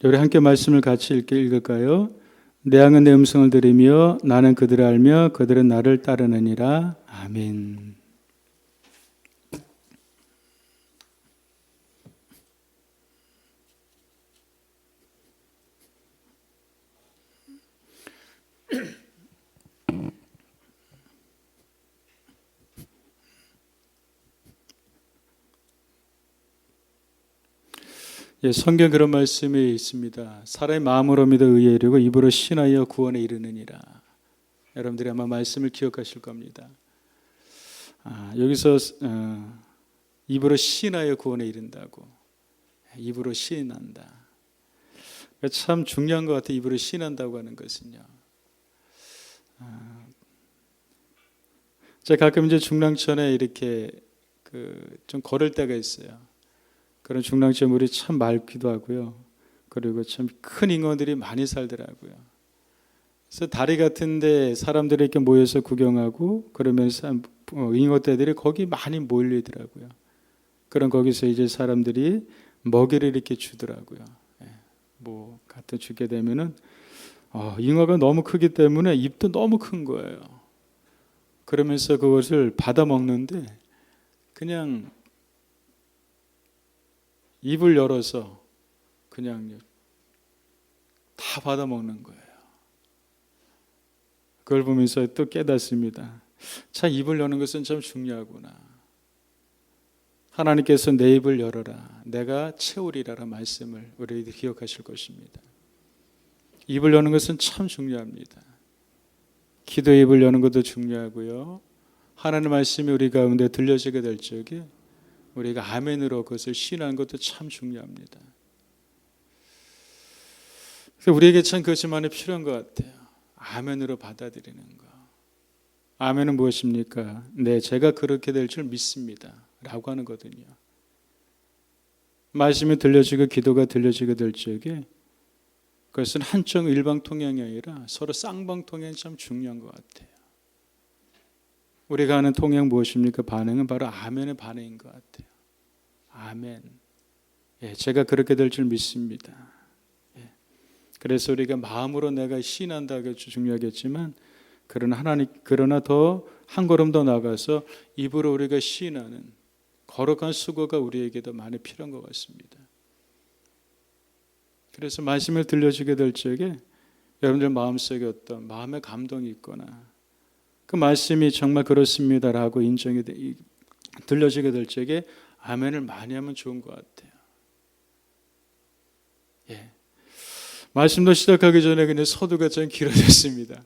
우리 함께 말씀을 같이 읽을까요? 내 양은 내 음성을 들으며 나는 그들을 알며 그들은 나를 따르느니라. 아멘. 예, 성경 그런 말씀이 있습니다. 사람의 마음으로 믿어 의에 이르고 입으로 신하여 구원에 이르느니라. 여러분들이 아마 말씀을 기억하실 겁니다. 여기서 입으로 신하여 구원에 이른다고. 입으로 시인한다. 참 중요한 것 같아요. 입으로 시인한다고 하는 것은요. 제가 가끔 이제 중랑천에 이렇게 좀 걸을 때가 있어요. 그런 중랑천 물이 참 맑기도 하고요. 그리고 참 큰 잉어들이 많이 살더라고요. 그래서 다리 같은데 사람들이 이렇게 모여서 구경하고 그러면서 잉어떼들이 거기 많이 몰리더라고요. 그런 거기서 이제 사람들이 먹이를 이렇게 주더라고요. 뭐 갖다 주게 되면은 잉어가 너무 크기 때문에 입도 너무 큰 거예요. 그러면서 그것을 받아 먹는데 그냥 입을 열어서 그냥 다 받아 먹는 거예요. 그걸 보면서 또 깨닫습니다. 참 입을 여는 것은 참 중요하구나. 하나님께서 내 입을 열어라. 내가 채우리라라 말씀을 우리들 기억하실 것입니다. 입을 여는 것은 참 중요합니다. 기도의 입을 여는 것도 중요하고요. 하나님의 말씀이 우리 가운데 들려지게 될 적에 우리가 아멘으로 그것을 시인하는 것도 참 중요합니다. 우리에게 참 그것이 많이 필요한 것 같아요. 아멘으로 받아들이는 거. 아멘은 무엇입니까? 네, 제가 그렇게 될 줄 믿습니다 라고 하는 거거든요. 말씀이 들려지고 기도가 들려지게 될 적에 그것은 한쪽 일방통행이 아니라 서로 쌍방통행이 참 중요한 것 같아요. 우리가 하는 통행 무엇입니까? 반응은 바로 아멘의 반응인 것 같아요. 아멘. 예, 제가 그렇게 될 줄 믿습니다. 예, 그래서 우리가 마음으로 내가 시인한다가 중요하겠지만 그러나 더 한 걸음 더 나가서 입으로 우리가 시인하는 거룩한 수고가 우리에게도 많이 필요한 것 같습니다. 그래서 말씀을 들려주게 될 적에 여러분들 마음속에 어떤 마음의 감동이 있거나 그 말씀이 정말 그렇습니다라고 들려지게 될 적에 아멘을 많이 하면 좋은 것 같아요. 예. 말씀도 시작하기 전에 그냥 서두가 좀 길어졌습니다.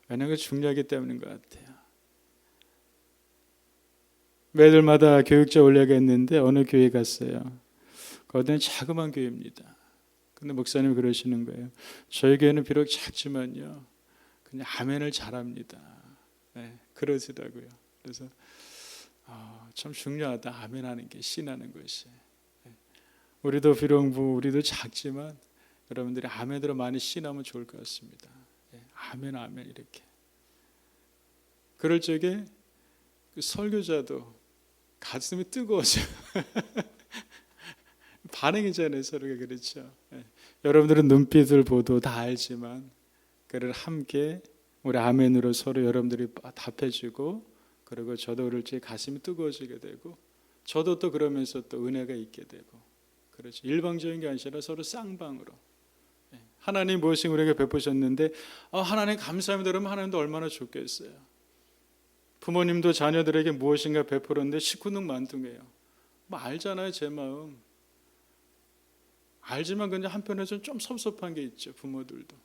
왜냐하면 중요하기 때문인 것 같아요. 매달마다 교육자 올려가 있는데 어느 교회 갔어요. 거기는 자그마한 교회입니다. 근데 목사님이 그러시는 거예요. 저희 교회는 비록 작지만요, 그냥 아멘을 잘합니다. 네, 그러시더라고요. 그래서 참 중요하다. 아멘하는 게 시인하는 것이. 우리도 비록 우리도 작지만 여러분들이 아멘으로 많이 시인하면 좋을 것 같습니다. 아멘 아멘 이렇게. 그럴 적에 그 설교자도 가슴이 뜨거워져요. 반응이잖아요. 서로가 그렇죠. 여러분들은 눈빛을 보도 다 알지만 그를 함께 우리 아멘으로 서로 여러분들이 답해주고 그리고 저도 그럴 때 가슴이 뜨거워지게 되고 저도 또 그러면서 또 은혜가 있게 되고 그렇죠. 일방적인 게 아니라 서로 쌍방으로 하나님 무엇이 우리에게 베푸셨는데 하나님 감사합니다. 그러면 하나님도 얼마나 좋겠어요. 부모님도 자녀들에게 무엇인가 베풀었는데 시큰둥만둥해요. 뭐 알잖아요. 제 마음. 알지만 그냥 한편에서는 좀 섭섭한 게 있죠. 부모들도.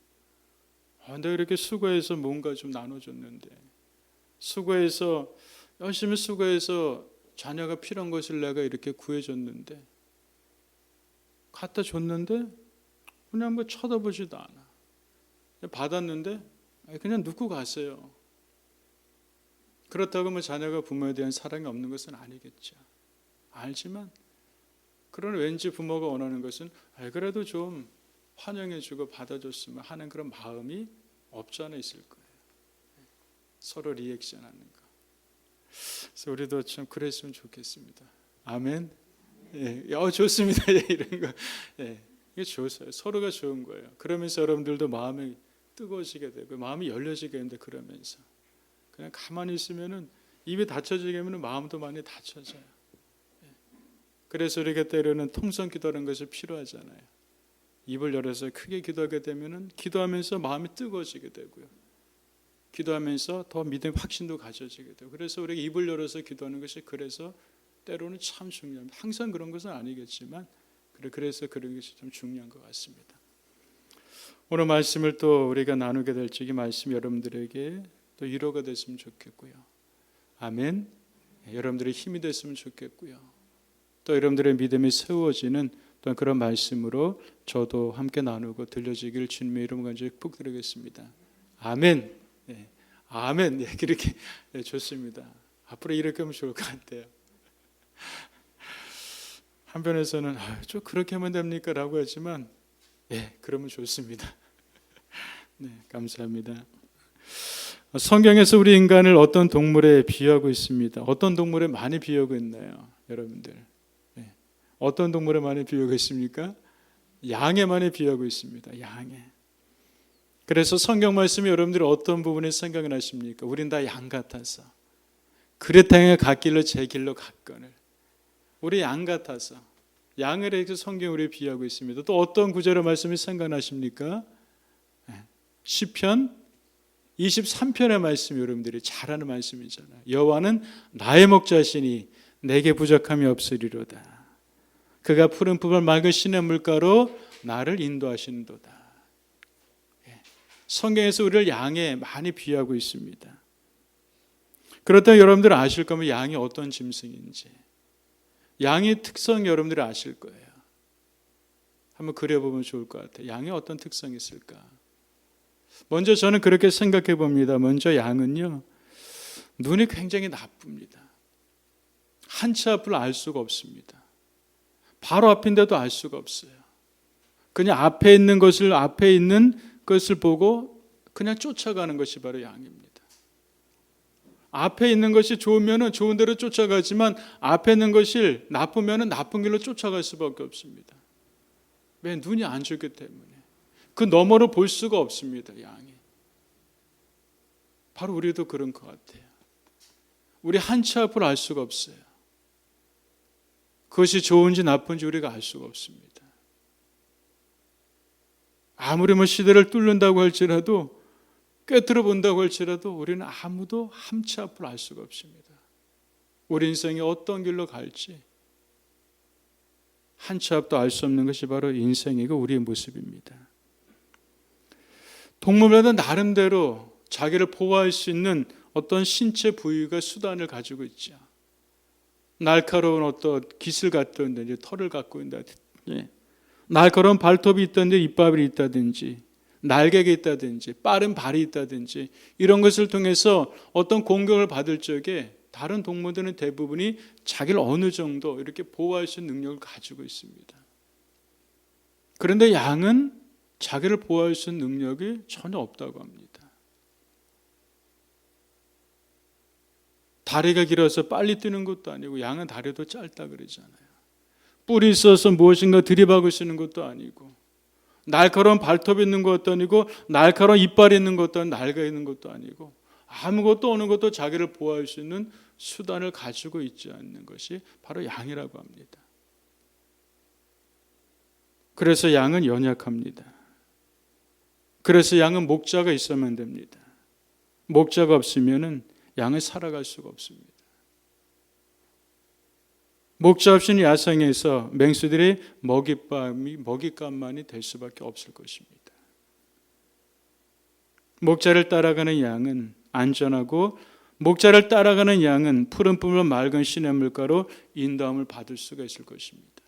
내가 이렇게 수고해서 뭔가 좀 나눠줬는데 열심히 수고해서 자녀가 필요한 것을 내가 이렇게 구해줬는데 갖다 줬는데 그냥 뭐 쳐다보지도 않아. 받았는데 그냥 눕고 갔어요. 그렇다고 뭐 자녀가 부모에 대한 사랑이 없는 것은 아니겠죠. 알지만 그러나 왠지 부모가 원하는 것은 그래도 좀 환영해주고 받아줬으면 하는 그런 마음이 없지 않아 있을 거예요. 서로 리액션하는 거. 그래서 우리도 좀 그랬으면 좋겠습니다. 아멘. 예, 좋습니다. 이런 거. 예, 이게 좋았어요. 서로가 좋은 거예요. 그러면서 여러분들도 마음이 뜨거워지게 되고 마음이 열려지게 되는데, 그러면서 그냥 가만히 있으면은 입이 닫혀지게 되면 마음도 많이 닫혀져요. 그래서 우리가 때로는 통성 기도라는 것이 필요하잖아요. 입을 열어서 크게 기도하게 되면은 기도하면서 마음이 뜨거워지게 되고요. 기도하면서 더 믿음 확신도 가져지게 되고, 그래서 우리가 입을 열어서 기도하는 것이 그래서 때로는 참 중요합니다. 항상 그런 것은 아니겠지만 그래서 그런 것이 좀 중요한 것 같습니다. 오늘 말씀을 또 우리가 나누게 될 적이 말씀 여러분들에게 또 위로가 됐으면 좋겠고요. 아멘. 여러분들의 힘이 됐으면 좋겠고요. 또 여러분들의 믿음이 세워지는 또 그런 말씀으로 저도 함께 나누고 들려지기를 주님의 이름으로 간절히 축복드리겠습니다. 아멘. 네. 아멘. 네, 그렇게 네, 좋습니다. 앞으로 이렇게 하면 좋을 것 같아요. 한편에서는 좀 그렇게 하면 됩니까? 라고 하지만 그러면 좋습니다. 네, 감사합니다. 성경에서 우리 인간을 어떤 동물에 비유하고 있습니다. 어떤 동물에 많이 비유하고 있나요? 여러분들 어떤 동물에 많이 비유하고 있습니까? 양에 많이 비유하고 있습니다. 양에. 그래서 성경 말씀이 여러분들이 어떤 부분에 생각을 하십니까? 우린 다 양 같아서 그레탕에 갓길로 제 길로 갔거늘. 우리 양 같아서 양을 해서 성경 우리 비유하고 있습니다. 또 어떤 구절의 말씀이 생각나십니까? 시편 23편의 말씀이 여러분들이 잘 아는 말씀이잖아요. 여호와는 나의 목자시니 내게 부족함이 없으리로다. 그가 푸른 풀을 맑은 시냇물가로 나를 인도하시는도다. 성경에서 우리를 양에 많이 비유하고 있습니다. 그렇다면 여러분들 아실 거면 양이 어떤 짐승인지, 양의 특성 여러분들이 아실 거예요. 한번 그려보면 좋을 것 같아요. 양의 어떤 특성이 있을까? 먼저 저는 그렇게 생각해 봅니다. 먼저 양은요, 눈이 굉장히 나쁩니다. 한 치 앞을 알 수가 없습니다. 바로 앞인데도 알 수가 없어요. 그냥 앞에 있는 것을 보고 그냥 쫓아가는 것이 바로 양입니다. 앞에 있는 것이 좋으면 좋은 대로 쫓아가지만 앞에 있는 것이 나쁘면 나쁜 길로 쫓아갈 수밖에 없습니다. 왜? 눈이 안 좋기 때문에. 그 너머로 볼 수가 없습니다. 양이. 바로 우리도 그런 것 같아요. 우리 한 치 앞을 알 수가 없어요. 그것이 좋은지 나쁜지 우리가 알 수가 없습니다. 아무리 시대를 뚫는다고 할지라도, 꿰뚫어 본다고 할지라도 우리는 아무도 한 치 앞을 알 수가 없습니다. 우리 인생이 어떤 길로 갈지 한 치 앞도 알 수 없는 것이 바로 인생이고 우리의 모습입니다. 동물마다 나름대로 자기를 보호할 수 있는 어떤 신체 부위가 수단을 가지고 있죠. 날카로운 어떤 깃을 갖고 있는지, 털을 갖고 있다든지, 날카로운 발톱이 있다든지, 이빨이 있다든지, 날개가 있다든지, 빠른 발이 있다든지, 이런 것을 통해서 어떤 공격을 받을 적에 다른 동물들은 대부분이 자기를 어느 정도 이렇게 보호할 수 있는 능력을 가지고 있습니다. 그런데 양은 자기를 보호할 수 있는 능력이 전혀 없다고 합니다. 다리가 길어서 빨리 뛰는 것도 아니고, 양은 다리도 짧다 그러잖아요. 뿔이 있어서 무엇인가 들이박을 수 있는 것도 아니고, 날카로운 발톱이 있는 것도 아니고, 날카로운 이빨이 있는 것도 아니고, 날개가 있는 것도 아니고, 아무것도 어느 것도 자기를 보호할 수 있는 수단을 가지고 있지 않는 것이 바로 양이라고 합니다. 그래서 양은 연약합니다. 그래서 양은 목자가 있어야만 됩니다. 목자가 없으면 양은 살아갈 수가 없습니다. 목자 없이는 야생에서 맹수들의 먹잇감만이 될 수밖에 없을 것입니다. 목자를 따라가는 양은 안전하고, 목자를 따라가는 양은 푸른 풀로 맑은 시냇물가로 인도함을 받을 수가 있을 것입니다.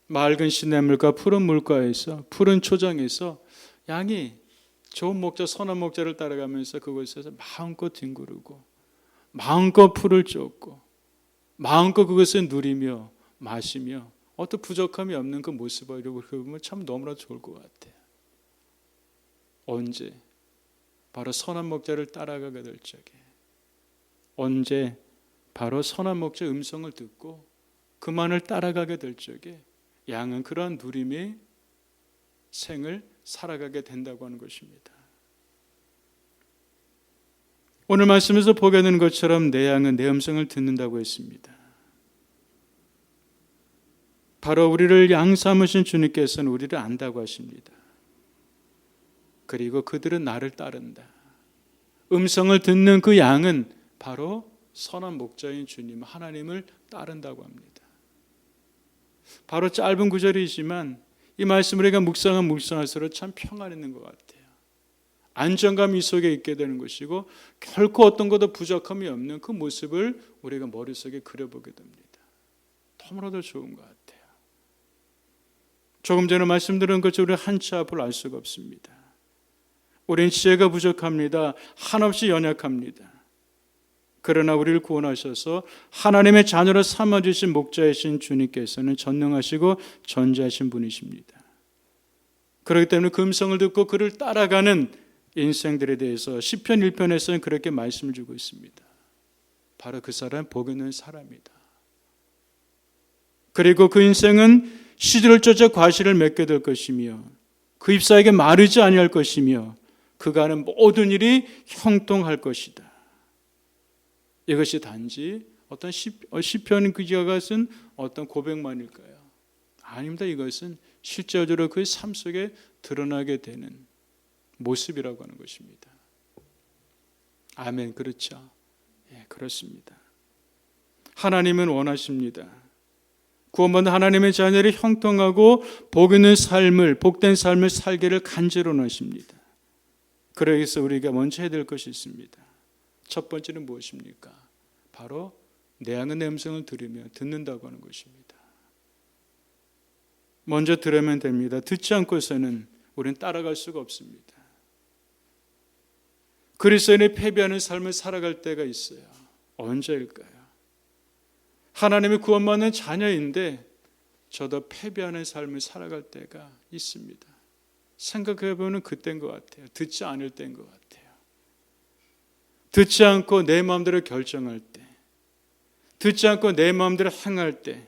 맑은 시냇물가, 푸른 물가에서, 푸른 초장에서 양이 좋은 목자, 선한 목자를 따라가면서 그곳에서 마음껏 뒹구르고, 마음껏 풀을 쫓고, 마음껏 그것을 누리며 마시며 어떤 부족함이 없는 그 모습을 보면 참 너무나 좋을 것 같아요. 언제? 바로 선한 목자를 따라가게 될 적에. 언제? 바로 선한 목자의 음성을 듣고 그만을 따라가게 될 적에 양은 그러한 누림의 생을 살아가게 된다고 하는 것입니다. 오늘 말씀에서 보게 되는 것처럼 내 양은 내 음성을 듣는다고 했습니다. 바로 우리를 양 삼으신 주님께서는 우리를 안다고 하십니다. 그리고 그들은 나를 따른다. 음성을 듣는 그 양은 바로 선한 목자인 주님 하나님을 따른다고 합니다. 바로 짧은 구절이지만 이 말씀을 우리가 묵상할수록 참 평안 있는 것 같아요. 안정감이 이 속에 있게 되는 것이고 결코 어떤 것도 부족함이 없는 그 모습을 우리가 머릿속에 그려보게 됩니다. 너무나도 좋은 것 같아요. 조금 전에 말씀드린 것처럼 우리는 한치 앞을 알 수가 없습니다. 우리는 지혜가 부족합니다. 한없이 연약합니다. 그러나 우리를 구원하셔서 하나님의 자녀로 삼아주신 목자이신 주님께서는 전능하시고 전지하신 분이십니다. 그렇기 때문에 그 음성을 듣고 그를 따라가는 인생들에 대해서 시편 1편에서는 그렇게 말씀을 주고 있습니다. 바로 그 사람 복 있는 사람이다. 그리고 그 인생은 시들을 쫓아 과실을 맺게 될 것이며 그 입사에게 마르지 아니할 것이며 그가 하는 모든 일이 형통할 것이다. 이것이 단지 어떤 시편 기자가 쓴 어떤 고백만일까요? 아닙니다. 이것은 실제적으로 그의 삶 속에 드러나게 되는 모습이라고 하는 것입니다. 아멘. 그렇죠. 예, 그렇습니다. 하나님은 원하십니다. 구원받은 하나님의 자녀를 형통하고 복 있는 삶을, 복된 삶을 살기를 간절히 원하십니다. 그래서 우리가 먼저 해야 될 것이 있습니다. 첫 번째는 무엇입니까? 바로 내 양은 내 음성을 들으며 듣는다고 하는 것입니다. 먼저 들으면 됩니다. 듣지 않고서는 우리는 따라갈 수가 없습니다. 그리스도인이 패배하는 삶을 살아갈 때가 있어요. 언제일까요? 하나님의 구원받는 자녀인데 저도 패배하는 삶을 살아갈 때가 있습니다. 생각해보면 그때인 것 같아요. 듣지 않을 때인 것 같아요. 듣지 않고 내 마음대로 결정할 때, 듣지 않고 내 마음대로 행할 때,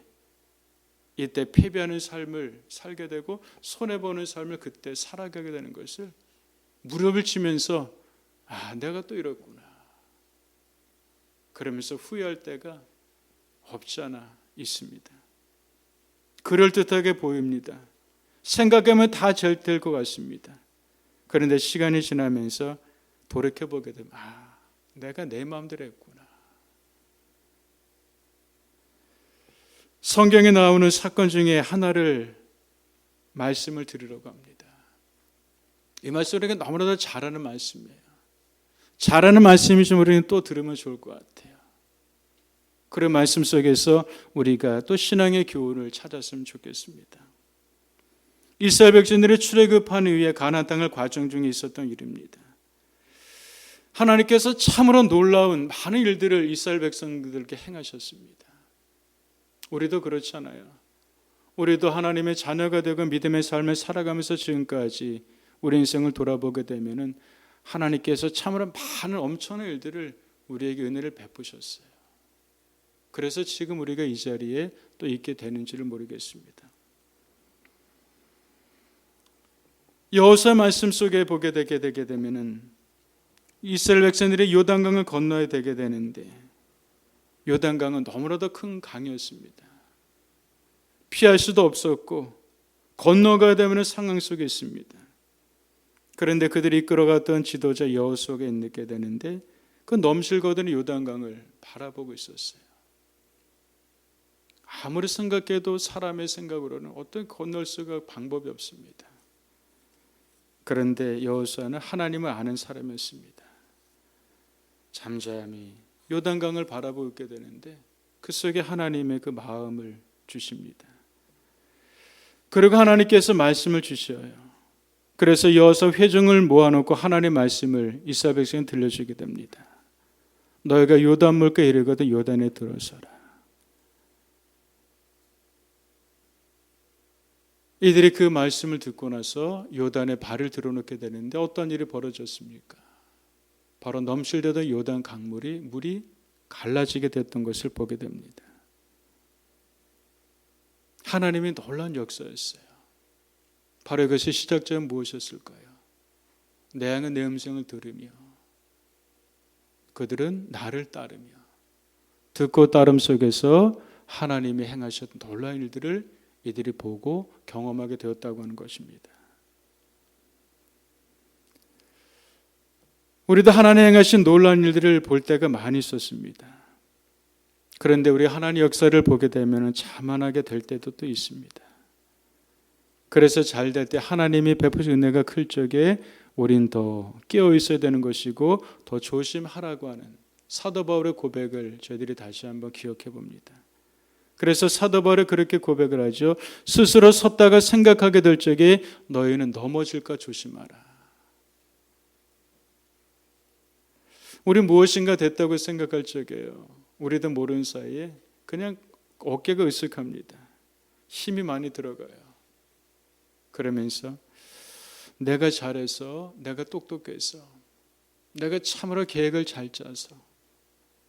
이때 패배하는 삶을 살게 되고 손해보는 삶을 그때 살아가게 되는 것을 무릎을 치면서 내가 또 이랬구나. 그러면서 후회할 때가 없지 않아 있습니다. 그럴듯하게 보입니다. 생각하면 다 잘 될 것 같습니다. 그런데 시간이 지나면서 돌이켜보게 되면 내가 내 마음대로 했구나. 성경에 나오는 사건 중에 하나를 말씀을 드리려고 합니다. 이 말씀을 우리가 너무나도 잘하는 말씀이에요. 잘하는 말씀이지만 우리는 또 들으면 좋을 것 같아요. 그런 말씀 속에서 우리가 또 신앙의 교훈을 찾았으면 좋겠습니다. 이스라엘 백성들이 출애굽하기 위해 가나안 땅을 과정 중에 있었던 일입니다. 하나님께서 참으로 놀라운 많은 일들을 이스라엘 백성들에게 행하셨습니다. 우리도 그렇잖아요. 우리도 하나님의 자녀가 되고 믿음의 삶을 살아가면서 지금까지 우리 인생을 돌아보게 되면은 하나님께서 참으로 많은 엄청난 일들을 우리에게 은혜를 베푸셨어요. 그래서 지금 우리가 이 자리에 또 있게 되는지를 모르겠습니다. 여호수아 말씀 속에 보게 되게 되면은 이스라엘 백성들이 요단강을 건너야 되게 되는데 요단강은 너무나도 큰 강이었습니다. 피할 수도 없었고 건너가야 되는 상황 속에 있습니다. 그런데 그들이 이끌어갔던 지도자 여호수아가 있게 되는데 그 넘실거리는 요단강을 바라보고 있었어요. 아무리 생각해도 사람의 생각으로는 어떤 건널 수가 방법이 없습니다. 그런데 여호수아는 하나님을 아는 사람이었습니다. 잠잠히 요단강을 바라보고 있게 되는데 그 속에 하나님의 그 마음을 주십니다. 그리고 하나님께서 말씀을 주셔요. 그래서 여호수아 회중을 모아놓고 하나님의 말씀을 이스라엘 백성에 들려주게 됩니다. 너희가 요단물가에 이르거든 요단에 들어서라. 이들이 그 말씀을 듣고 나서 요단에 발을 들어놓게 되는데 어떤 일이 벌어졌습니까? 바로 넘실대던 요단 강물이 물이 갈라지게 됐던 것을 보게 됩니다. 하나님이 놀라운 역사였어요. 바로 이것의 시작점은 무엇이었을까요? 내 양은 내 음성을 들으며 그들은 나를 따르며 듣고 따름 속에서 하나님이 행하셨던 놀라운 일들을 이들이 보고 경험하게 되었다고 하는 것입니다. 우리도 하나님 행하신 놀라운 일들을 볼 때가 많이 있었습니다. 그런데 우리 하나님 역사를 보게 되면 자만하게 될 때도 또 있습니다. 그래서 잘 될 때 하나님이 베푸신 은혜가 클 적에 우린 더 깨어 있어야 되는 것이고 더 조심하라고 하는 사도 바울의 고백을 저희들이 다시 한번 기억해 봅니다. 그래서 사도 바울이 그렇게 고백을 하죠. 스스로 섰다가 생각하게 될 적에 너희는 넘어질까 조심하라. 우리 무엇인가 됐다고 생각할 적에요. 우리도 모르는 사이에 그냥 어깨가 으쓱합니다. 힘이 많이 들어가요. 그러면서 내가 잘해서, 내가 똑똑해서, 내가 참으로 계획을 잘 짜서,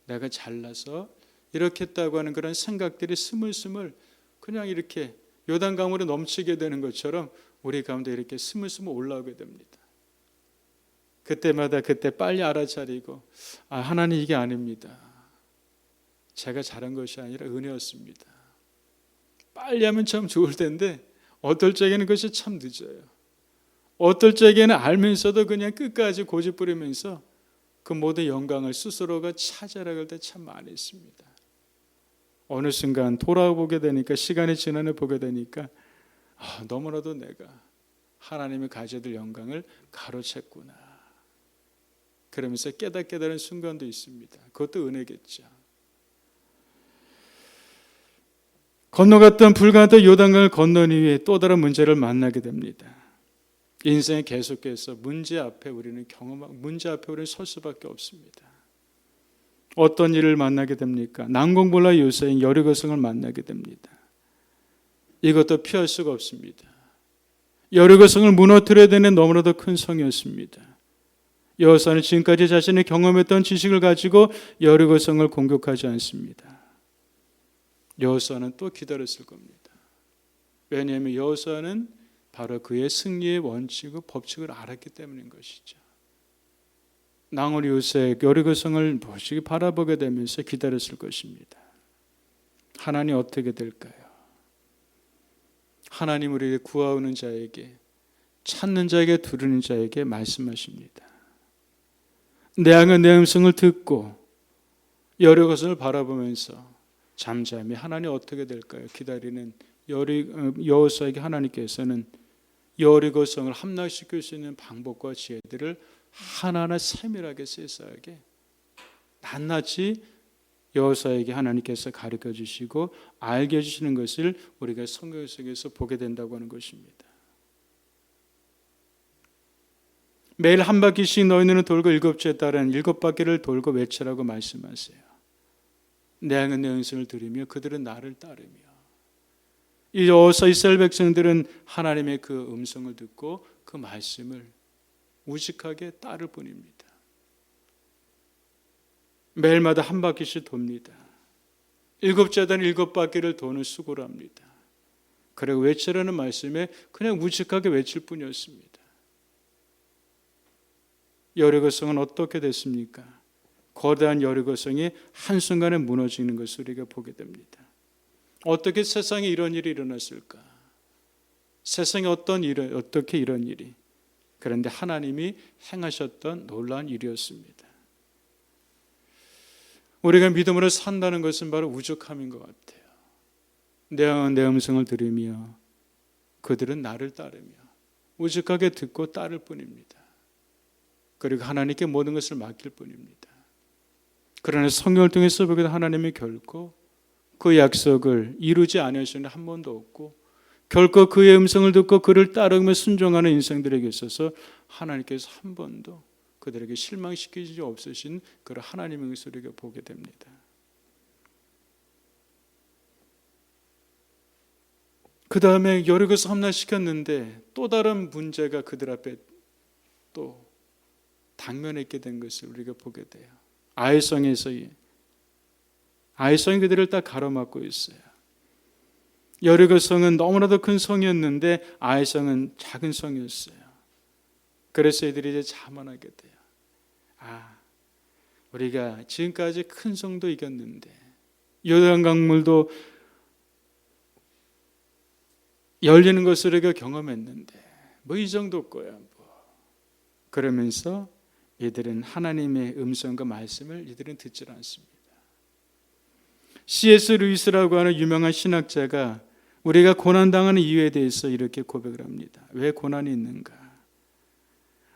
내가 잘나서 이렇게 했다고 하는 그런 생각들이 스물스물 그냥 이렇게 요단강으로 넘치게 되는 것처럼 우리 가운데 이렇게 스물스물 올라오게 됩니다. 그때마다 그때 빨리 알아차리고 하나님 이게 아닙니다. 제가 잘한 것이 아니라 은혜였습니다. 빨리 하면 참 좋을 텐데 어떨 적에는 그것이 참 늦어요. 어떨 적에는 알면서도 그냥 끝까지 고집부리면서 그 모든 영광을 스스로가 차지하려고 할 때 참 많이 있습니다. 어느 순간 돌아보게 되니까 시간이 지나서 보게 되니까 너무나도 내가 하나님이 가져야 될 영광을 가로챘구나. 그러면서 깨닫게 되는 순간도 있습니다. 그것도 은혜겠죠. 건너갔던 불가능했던 요단강을 건넌 이후에 또 다른 문제를 만나게 됩니다. 인생에 계속해서 문제 앞에 우리는 설 수밖에 없습니다. 어떤 일을 만나게 됩니까? 난공불락 요새인 여리고성을 만나게 됩니다. 이것도 피할 수가 없습니다. 여리고성을 무너뜨려야 되는 너무나도 큰 성이었습니다. 여호수아는 지금까지 자신이 경험했던 지식을 가지고 여리고성을 공격하지 않습니다. 여호수아는 또 기다렸을 겁니다. 왜냐하면 여호수아는 바로 그의 승리의 원칙과 법칙을 알았기 때문인 것이죠. 낭을 요새 여리고성을 보시기 바라보게 되면서 기다렸을 것입니다. 하나님 어떻게 될까요? 하나님 우리에게 구하오는 자에게, 찾는 자에게, 두르는 자에게 말씀하십니다. 내 양은 내 음성을 듣고 여리고성을 바라보면서 잠잠히 하나님 어떻게 될까요? 기다리는 여호수아에게 하나님께서는 여리고성을 함락시킬 수 있는 방법과 지혜들을 하나하나 세밀하게 세세하게 낱낱이 여호수아에게 하나님께서 가르쳐 주시고 알게 해주시는 것을 우리가 성경 속에서 보게 된다고 하는 것입니다. 매일 한 바퀴씩 너희 눈을 돌고 일곱째에 따른 7바퀴를 돌고 외치라고 말씀하세요. 내 양은 내 음성을 들으며 그들은 나를 따르며. 이 여호수아 이스라엘 백성들은 하나님의 그 음성을 듣고 그 말씀을 우직하게 따를 뿐입니다. 매일마다 한 바퀴씩 돕니다. 7째 단 7바퀴를 도는 수고를 합니다. 그리고 외치라는 말씀에 그냥 우직하게 외칠 뿐이었습니다. 여리고성은 어떻게 됐습니까? 거대한 여리고성이 한순간에 무너지는 것을 우리가 보게 됩니다. 어떻게 세상에 이런 일이 일어났을까? 세상에 어떻게 이런 일이? 그런데 하나님이 행하셨던 놀라운 일이었습니다. 우리가 믿음으로 산다는 것은 바로 우직함인 것 같아요. 내 음성을 들으며 그들은 나를 따르며 우직하게 듣고 따를 뿐입니다. 그리고 하나님께 모든 것을 맡길 뿐입니다. 그러나 성경을 통해서 보게 되면 하나님이 결코 그 약속을 이루지 않으시는 한 번도 없고 결코 그의 음성을 듣고 그를 따르며 순종하는 인생들에게 있어서 하나님께서 한 번도 그들에게 실망시키지 없으신 그런 하나님의 것을 우리가 보게 됩니다. 그 다음에 여리고성 함락시켰는데 또 다른 문제가 그들 앞에 또 당면했게 된 것을 우리가 보게 돼요. 아이성이 그들을 딱 가로막고 있어요. 여리고 성은 너무나도 큰 성이었는데 아이 성은 작은 성이었어요. 그래서 이들이 이제 자만하게 돼요. 우리가 지금까지 큰 성도 이겼는데 요단 강물도 열리는 것을 우리가 경험했는데 뭐 이 정도 거야 뭐. 그러면서 이들은 하나님의 음성과 말씀을 이들은 듣지 않습니다. C.S. 루이스라고 하는 유명한 신학자가 우리가 고난당하는 이유에 대해서 이렇게 고백을 합니다. 왜 고난이 있는가?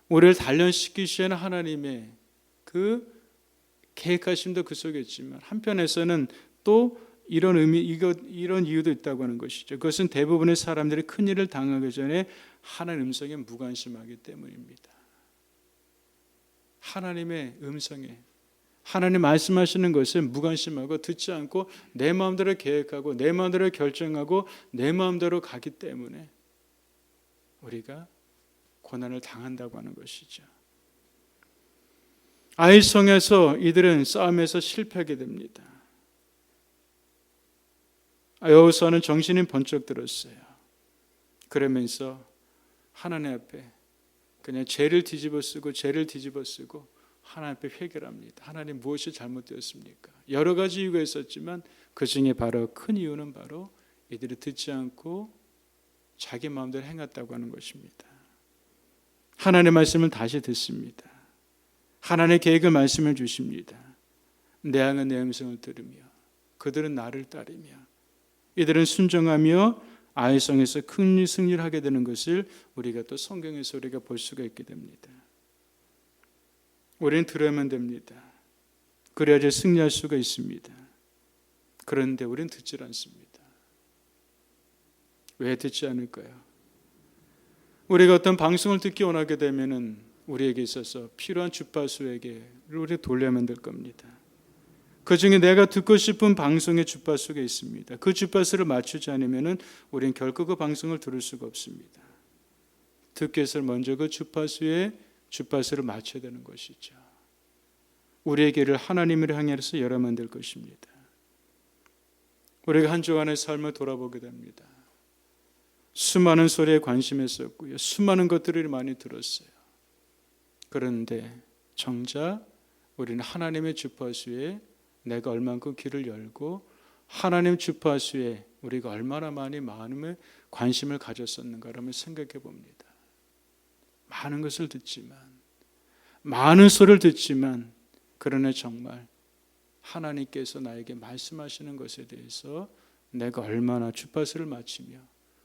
우리를 단련시키시는 하나님의 그 계획하심도 그 속에 있지만 한편에서는 또 이런 이런 이유도 있다고 하는 것이죠. 그것은 대부분의 사람들이 큰 일을 당하기 전에 하나님 음성에 무관심하기 때문입니다. 하나님의 음성에 하나님 말씀하시는 것을 무관심하고 듣지 않고 내 마음대로 계획하고 내 마음대로 결정하고 내 마음대로 가기 때문에 우리가 고난을 당한다고 하는 것이죠. 아이성에서 이들은 싸움에서 실패하게 됩니다. 여호수아는 정신이 번쩍 들었어요. 그러면서 하나님 앞에 그냥 죄를 뒤집어 쓰고 하나님 앞에 회개합니다. 하나님 무엇이 잘못되었습니까? 여러 가지 이유가 있었지만 그 중에 바로 큰 이유는 바로 이들이 듣지 않고 자기 마음대로 행했다고 하는 것입니다. 하나님의 말씀을 다시 듣습니다. 하나님의 계획을 말씀해 주십니다. 내 양은 내 음성을 들으며 그들은 나를 따르며 이들은 순종하며 아이성에서 큰 승리를 하게 되는 것을 우리가 또 성경에서 우리가 볼 수가 있게 됩니다. 우리는 들으면 됩니다. 그래야지 승리할 수가 있습니다. 그런데 우리는 듣지 않습니다. 왜 듣지 않을까요? 우리가 어떤 방송을 듣기 원하게 되면은 우리에게 있어서 필요한 주파수에게 우리 돌려면 될 겁니다. 그 중에 내가 듣고 싶은 방송의 주파수가 있습니다. 그 주파수를 맞추지 않으면은 우리는 결코 그 방송을 들을 수가 없습니다. 듣기 위해서 먼저 그 주파수를 맞춰야 되는 것이죠. 우리의 길을 하나님을 향해서 열어만 될 것입니다. 우리가 한 주간의 삶을 돌아보게 됩니다. 수많은 소리에 관심했었고요. 수많은 것들을 많이 들었어요. 그런데 정작 우리는 하나님의 주파수에 내가 얼만큼 귀를 열고 하나님 주파수에 우리가 얼마나 많이 마음의 관심을 가졌었는가를 생각해 봅니다. 많은 것을 듣지만 많은 소리를 듣지만 그러나 정말 하나님께서 나에게 말씀하시는 것에 대해서 내가 얼마나 주파수를 맞추며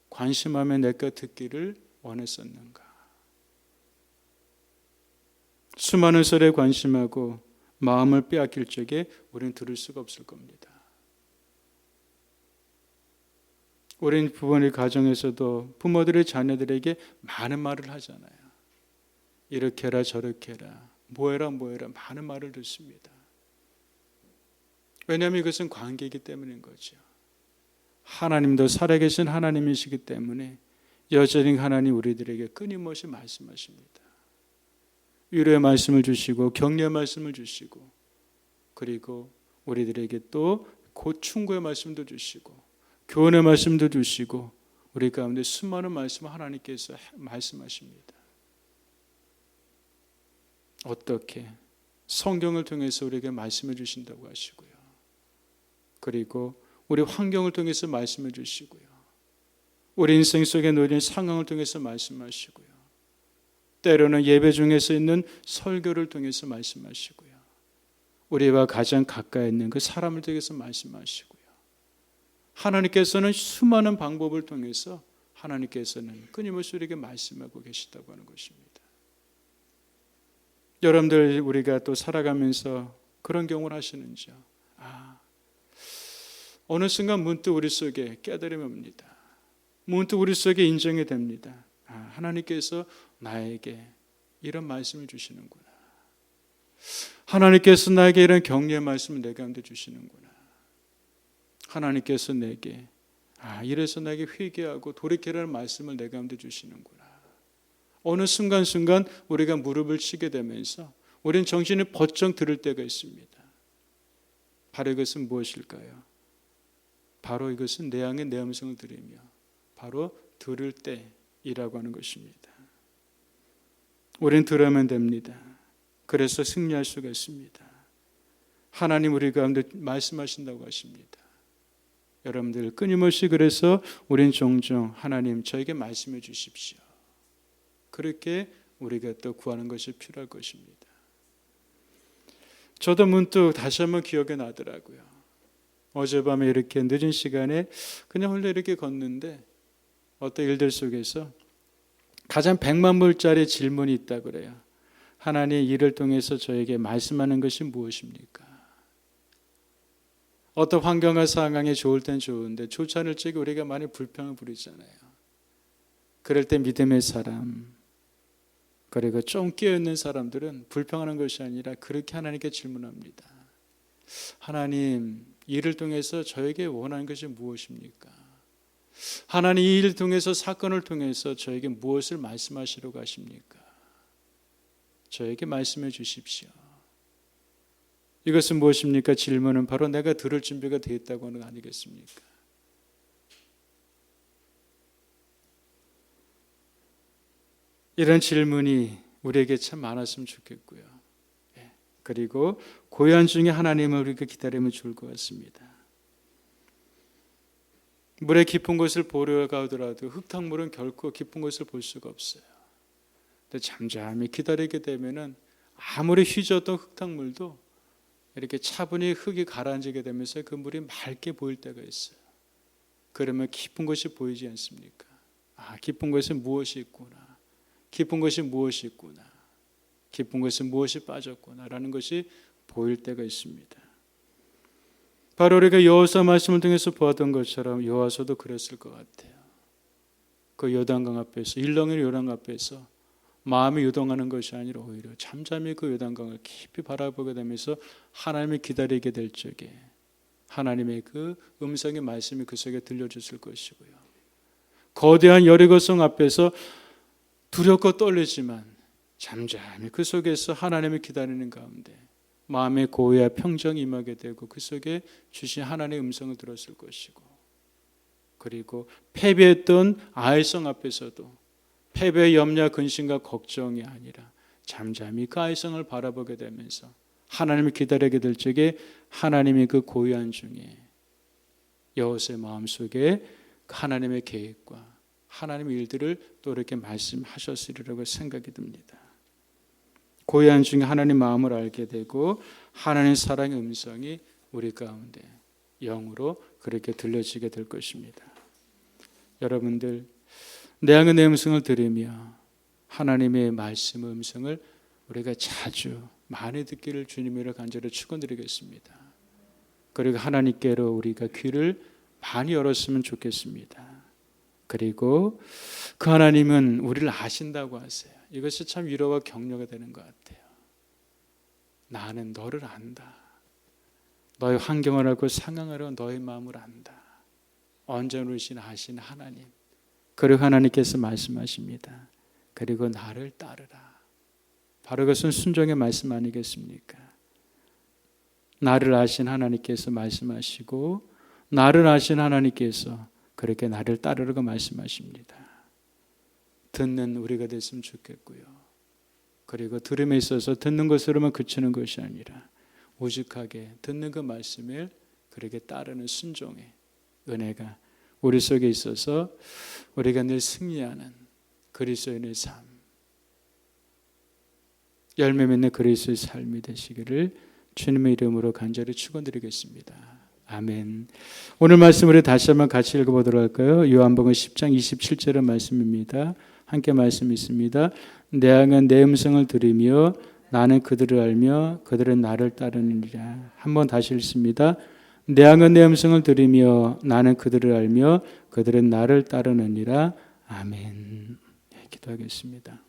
관심하며 내가 듣기를 원했었는가. 수많은 소리에 관심하고 마음을 빼앗길 적에 우리는 들을 수가 없을 겁니다. 우리는 부모의 가정에서도 부모들의 자녀들에게 많은 말을 하잖아요. 이렇게 해라 저렇게 해라 뭐해라 많은 말을 듣습니다. 왜냐하면 이것은 관계이기 때문인 거죠. 하나님도 살아계신 하나님이시기 때문에 여전히 하나님 우리들에게 끊임없이 말씀하십니다. 위로의 말씀을 주시고 격려의 말씀을 주시고 그리고 우리들에게 또 곧 충고의 말씀도 주시고 교훈의 말씀도 주시고 우리 가운데 수많은 말씀을 하나님께서 말씀하십니다. 어떻게? 성경을 통해서 우리에게 말씀해 주신다고 하시고요. 그리고 우리 환경을 통해서 말씀해 주시고요. 우리 인생 속에 놓인 상황을 통해서 말씀하시고요. 때로는 예배 중에서 있는 설교를 통해서 말씀하시고요. 우리와 가장 가까이 있는 그 사람을 통해서 말씀하시고요. 하나님께서는 수많은 방법을 통해서 하나님께서는 끊임없이 우리에게 말씀하고 계시다고 하는 것입니다. 여러분들 우리가 또 살아가면서 그런 경험을 하시는지요? 어느 순간 문득 우리 속에 깨달음이 옵니다. 문득 우리 속에 인정이 됩니다. 하나님께서 나에게 이런 말씀을 주시는구나. 하나님께서 나에게 이런 격려의 말씀을 내 가운데 주시는구나. 하나님께서 내게 이래서 나에게 회개하고 돌이키라는 말씀을 내 가운데 주시는구나. 어느 순간순간 우리가 무릎을 치게 되면서 우리는 정신이 번쩍 들을 때가 있습니다. 바로 이것은 무엇일까요? 바로 이것은 내 양의 내 음성을 들으며 바로 들을 때이라고 하는 것입니다. 우리는 들으면 됩니다. 그래서 승리할 수가 있습니다. 하나님 우리 가운데 말씀하신다고 하십니다. 여러분들 끊임없이 그래서 우린 종종 하나님 저에게 말씀해 주십시오. 그렇게 우리가 또 구하는 것이 필요할 것입니다. 저도 문득 다시 한번 기억이 나더라고요. 어젯밤에 이렇게 늦은 시간에 그냥 홀로 이렇게 걷는데 어떤 일들 속에서 가장 100만 불짜리 질문이 있다 그래요. 하나님 이를 통해서 저에게 말씀하는 것이 무엇입니까? 어떤 환경과 상황이 좋을 땐 좋은데 좋지 않을 적에 우리가 많이 불평을 부리잖아요. 그럴 때 믿음의 사람 그리고 좀 깨어있는 사람들은 불평하는 것이 아니라 그렇게 하나님께 질문합니다. 하나님 이 일을 통해서 저에게 원하는 것이 무엇입니까? 하나님 이 일을 통해서 사건을 통해서 저에게 무엇을 말씀하시려고 하십니까? 저에게 말씀해 주십시오. 이것은 무엇입니까? 질문은 바로 내가 들을 준비가 되어 있다고 하는 거 아니겠습니까? 이런 질문이 우리에게 참 많았으면 좋겠고요. 그리고 고요한 중에 하나님을 우리가 기다리면 좋을 것 같습니다. 물의 깊은 곳을 보러 가더라도 흙탕물은 결코 깊은 곳을 볼 수가 없어요. 근데 잠잠히 기다리게 되면은 아무리 휘저었던 흙탕물도 이렇게 차분히 흙이 가라앉게 되면서 그 물이 맑게 보일 때가 있어요. 그러면 깊은 곳이 보이지 않습니까? 아, 깊은 곳에 무엇이 있구나. 깊은 것이 무엇이 있구나. 깊은 것에 무엇이 빠졌구나라는 것이 보일 때가 있습니다. 바로 우리가 여호수아 말씀을 통해서 보았던 것처럼 여호수아도 그랬을 것 같아요. 그 요단강 앞에서 일렁이는 요단강 앞에서 마음이 요동하는 것이 아니라 오히려 잠잠히 그 요단강을 깊이 바라보게 되면서 하나님을 기다리게 될 적에 하나님의 그 음성의 말씀이 그 속에 들려줬을 것이고요. 거대한 여리고성 앞에서 두렵고 떨리지만 잠잠히 그 속에서 하나님을 기다리는 가운데 마음의 고요와 평정이 임하게 되고 그 속에 주신 하나님의 음성을 들었을 것이고, 그리고 패배했던 아이성 앞에서도 패배의 염려, 근심과 걱정이 아니라 잠잠히 그 아이성을 바라보게 되면서 하나님을 기다리게 될 적에 하나님의 그 고요한 중에 여호수아의 마음속에 하나님의 계획과 하나님의 일들을 또 이렇게 말씀하셨으리라고 생각이 듭니다. 고요한 중에 하나님 마음을 알게 되고 하나님 사랑의 음성이 우리 가운데 영으로 그렇게 들려지게 될 것입니다. 여러분들 내 양의 내 음성을 들으며 하나님의 말씀의 음성을 우리가 자주 많이 듣기를 주님으로 간절히 축원드리겠습니다. 그리고 하나님께로 우리가 귀를 많이 열었으면 좋겠습니다. 그리고 그 하나님은 우리를 아신다고 하세요. 이것이 참 위로와 격려가 되는 것 같아요. 나는 너를 안다. 너의 환경을 알고 상황을 알고 너의 마음을 안다. 언제노신 아신 하나님. 그리고 하나님께서 말씀하십니다. 그리고 나를 따르라. 바로 그것은 순종의 말씀 아니겠습니까? 나를 아신 하나님께서 말씀하시고 나를 아신 하나님께서 그렇게 나를 따르라고 말씀하십니다. 듣는 우리가 됐으면 좋겠고요. 그리고 들음에 있어서 듣는 것으로만 그치는 것이 아니라 오직하게 듣는 그 말씀을 그렇게 따르는 순종의 은혜가 우리 속에 있어서 우리가 늘 승리하는 그리스도인의 삶, 열매 맺는 그리스도의 삶이 되시기를 주님의 이름으로 간절히 축원드리겠습니다. 아멘. 오늘 말씀을 다시 한번 같이 읽어보도록 할까요? 요한복음 10장 27절의 말씀입니다. 함께 말씀 있습니다. 내 양은 내 음성을 들으며 나는 그들을 알며 그들은 나를 따르느니라. 한번 다시 읽습니다. 내 양은 내 음성을 들으며 나는 그들을 알며 그들은 나를 따르느니라. 아멘. 네, 기도하겠습니다.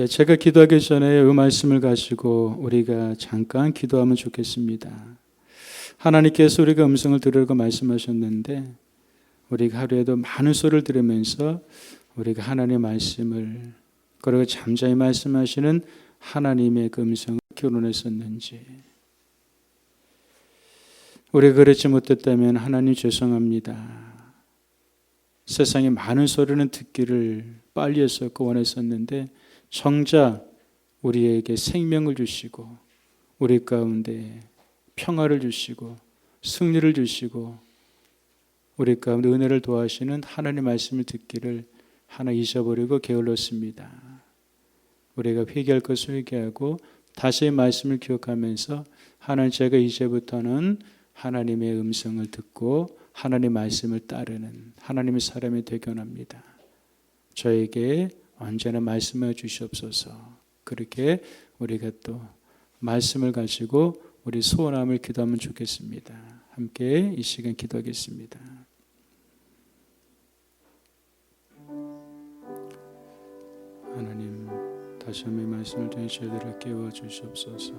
제가 기도하기 전에 이 말씀을 가지고 우리가 잠깐 기도하면 좋겠습니다. 하나님께서 우리가 음성을 들으라고 말씀하셨는데 우리가 하루에도 많은 소리를 들으면서 우리가 하나님의 말씀을 그리고 잠잠히 말씀하시는 하나님의 그 음성을 결혼했었는지. 우리가 그렇지 못했다면 하나님 죄송합니다. 세상에 많은 소리는 듣기를 빨리 했었고 원했었는데 정작 우리에게 생명을 주시고 우리 가운데 평화를 주시고 승리를 주시고 우리 가운데 은혜를 도와주시는 하나님의 말씀을 듣기를 하나 잊어버리고 게을렀습니다. 우리가 회개할 것을 회개하고 다시 말씀을 기억하면서 하나님, 제가 이제부터는 하나님의 음성을 듣고 하나님의 말씀을 따르는 하나님의 사람이 되기 원합니다. 저에게 언제나 말씀해 주시옵소서. 그렇게 우리가 또 말씀을 가지고 우리 소원함을 기도하면 좋겠습니다. 함께 이 시간 기도하겠습니다. 하나님, 다시 한번 말씀을 통해 저희들을 깨워 주시옵소서.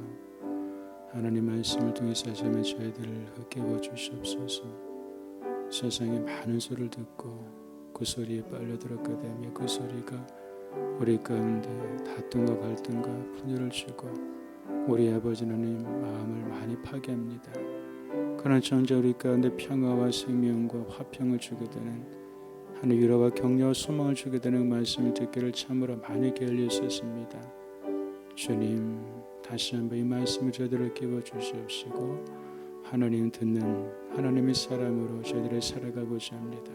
하나님 말씀을 통해서 다시 한번 저희들을 깨워 주시옵소서. 세상에 많은 소리를 듣고 그 소리에 빨려들었게 되며 그 소리가 우리 가운데 다툼과 갈등과 분열을 주고 우리 아버지 하나님 마음을 많이 파괴합니다. 그러나 정작 우리 가운데 평화와 생명과 화평을 주게 되는 하나님 위로와 격려와 소망을 주게 되는 말씀을 듣기를 참으로 많이 게을리었습니다. 주님, 다시 한번 이 말씀을 저희들을 깨워 주시옵시고 하나님 듣는 하나님의 사람으로 저희들이 살아가고자 합니다.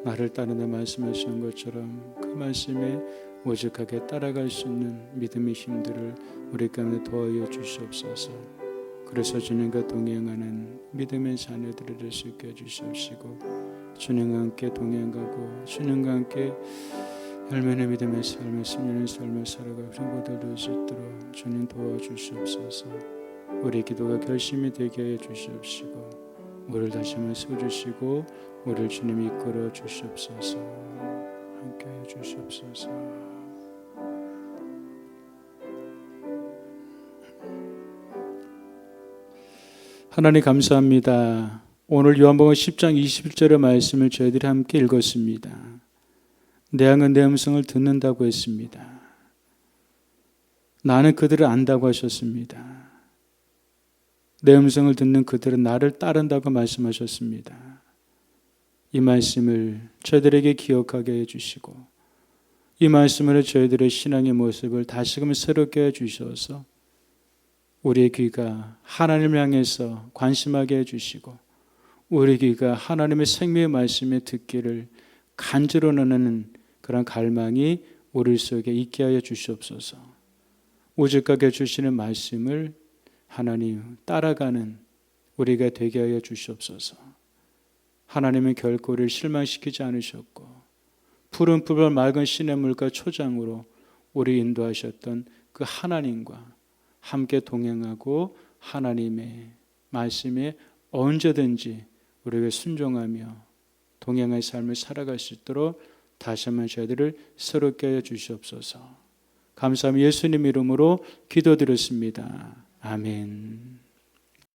나를 따르는 말씀하시는 것처럼 그 말씀에 오직하게 따라갈 수 있는 믿음의 힘들을 우리 가운데 도와여 주시옵소서. 그래서 주님과 동행하는 믿음의 자녀들이 될 수 있게 해주시옵시고 주님과 함께 동행하고 주님과 함께 열매의 믿음의 삶을 승리하는 삶을 살아갈 우리 모두 될 수 있도록 주님 도와주시옵소서. 우리 기도가 결심이 되게 해 주시옵시고 우리를 다시 한번 세워주시고 우리를 주님 이끌어 주시옵소서. 함께 해 주시옵소서. 하나님 감사합니다. 오늘 요한복음 10장 21절의 말씀을 저희들이 함께 읽었습니다. 내 양은 내 음성을 듣는다고 했습니다. 나는 그들을 안다고 하셨습니다. 내 음성을 듣는 그들은 나를 따른다고 말씀하셨습니다. 이 말씀을 저희들에게 기억하게 해주시고 이 말씀으로 저희들의 신앙의 모습을 다시금 새롭게 해주셔서 우리의 귀가 하나님을 향해서 관심하게 해주시고 우리 귀가 하나님의 생명의 말씀에 듣기를 간절히 원하는 그런 갈망이 우리 속에 있게 하여 주시옵소서. 오직하게 주시는 말씀을 하나님 따라가는 우리가 되게 하여 주시옵소서. 하나님은 결코 우리를 실망시키지 않으셨고 푸른 풀벌 맑은 시냇물과 초장으로 우리 인도하셨던 그 하나님과 함께 동행하고 하나님의 말씀에 언제든지 우리가 순종하며 동행의 삶을 살아갈 수 있도록 다시 한번 저희들을 새롭게 하여 주시옵소서. 감사합니다. 예수님 이름으로 기도드렸습니다. 아멘.